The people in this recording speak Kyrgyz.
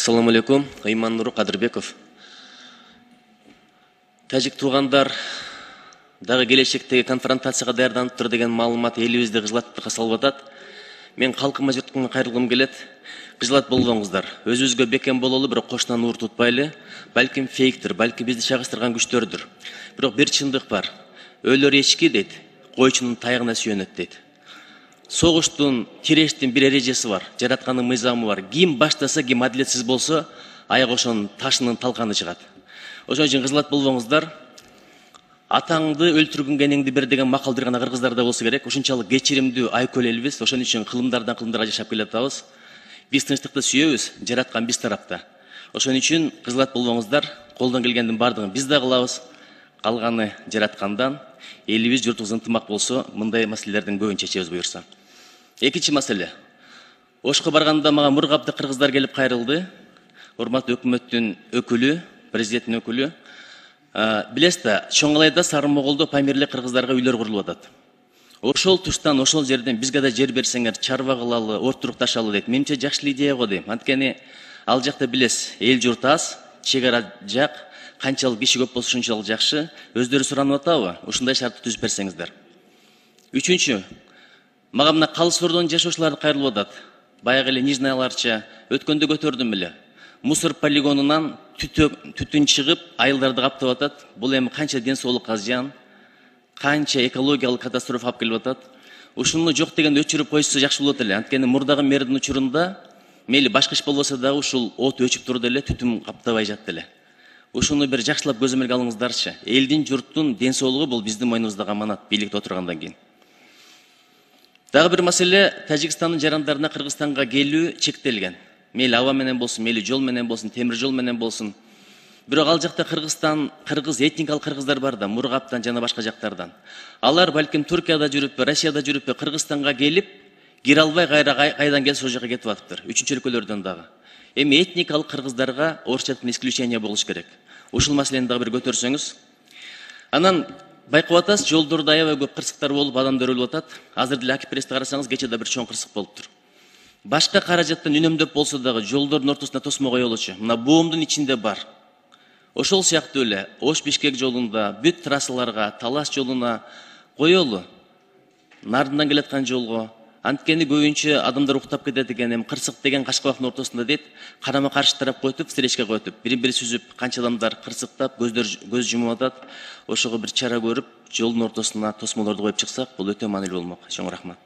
Assalamu алейкум, Нуру Кадырбеков. Тәжик туғандар дагы келешектеги конфронтацияга даярданып тур деген маалымат элибизде кызылаттыкка салып атат. Мен калкыма жұртқа кайрылгым келет. Кызылат болбоңуздар. Өзүбүзгө бекем бололу, бирок кошунан уур тутпайлы. Балким фейктир, балки бизди чагыштырган күчтөрдүр. Бирок бир чындык бар. Өлөр эчки дейт, койчунун тайыгына сүйөнөт дейт. Согуштун, тирештин бир эрежеси бар, жараткандын мыйзамы бар. Ким баштаса, ким адилетсиз болсо, аяк ошонун ташынын талканы чыгат. Ошон үчүн кызылат болбоңуздар. Атаңды өлтүргөнгенеңди бер деген макалдыр гана кыргыздарда болсо керек. Ошончалык кечиримдүү, айкөл элбиз. Ошон үчүн кылымдардан кылымдарга жашап келатабыз. Биз тынчтыкты сүйөбүз, жараткан биз тарапта. Ошон үчүн кызылат болбоңуздар, колдон келгендин бардыгын биз да кылабыз. Калганы жараткандан элибиз журтубуз ынтымак болсо, мындай маселелердин көбүн чечебиз буюрса. Экинчи маселе. Ошко барганда мага Мургапты кыргыздар келип кайрылды. Урматтуу өкмөттүн өкүлү, президенттин өкүлү. Билесиз да, Чоңалайда Сарымоголдо памирле кыргыздарга үйлөр курулуп атат. Ошол туштан, ошол жерден бизге да жер берсеңер, чарба кылалы, ортурукташалы дейт. Менимче жакшы идея го дейм. Анткени ал жакта билесиз, эл журт аз, чек ара жак, канчалык киши көп болсо ошончолук жакшы. Өздөрү суранып атабы? Ушундай шартты түзүп берсеңиздер. Үчүнчү, мага мына Калыс Ордонун жашоочулары кайрылып атат. Баягы эле Нижнаяларча өткөндө көтөрдүм эле. Мусор полигонунан түтүн чыгып, айылдарды каптап атат. Бул эми канча ден соолукка зыян, канча экологиялык катастрофа алып келип атат. Ушуну жок деген өчүрүп койсо жакшы болот эле. Анткени мурдагы мэрдин учурунда мейли башка иш болбосо дагы ушул от өчүп турду эле, түтүн каптабай жатты эле. Ушуну бир жакшылап көзөмөлгө алыңыздарчы. Элдин, журттун ден соолугу бул биздин мойнубуздагы аманат, бийликте отургандан кийин. Дагы бир маселе, Тажикстандын жарандарына Кыргызстанга келүү чектелген. Мейли аба менен болсун, мейли жол менен болсун, темир жол менен болсун. Бирок ал жакта кыргыз этникалык кыргыздар бар да, Мургаптан жана башка жактардан. Алар балким Туркияда жүрүппү, Россияда жүрүппү, Кыргызстанга келип, кире албай кайдан келсе ошол жака кетип атыптыр. Үчүнчү өлкөлөрдөн дагы. Эми этникалык кыргыздарга орусча исключение болуш керек. Ушул маселени дагы бир көтөрсөңүз. Анан байкап атасыз, жолдордо аябай көп кырсыктар болуп, адамдар өлүп атат. Азыр деле Акипресте карасаңыз, кече да бир чоң кырсык болуптур. Башка каражаттан үнөмдөп болсо дагы жолдордун ортосуна тосмо коелучу. Мына боомдун ичинде бар. Ошол сыяктуу эле Ош-Бишкек жолунда, бүт трассаларга, Талас жолуна коелу. Нардынан келаткан жолго. Анткени көбүнчө адамдар уктап кетет экен, эми кырсык деген Кашкабактын ортосунда дейт, карама каршы тарап койтуп, встречка койтуп, бири-бири сүзүп, канча адамдар кырсыктап, көз жумуп атат. Ошого бир чара көрүп, жолдун ортосуна тосмолорду коюп чыксак, бул өтө маанилүү болмок. Чоң рахмат.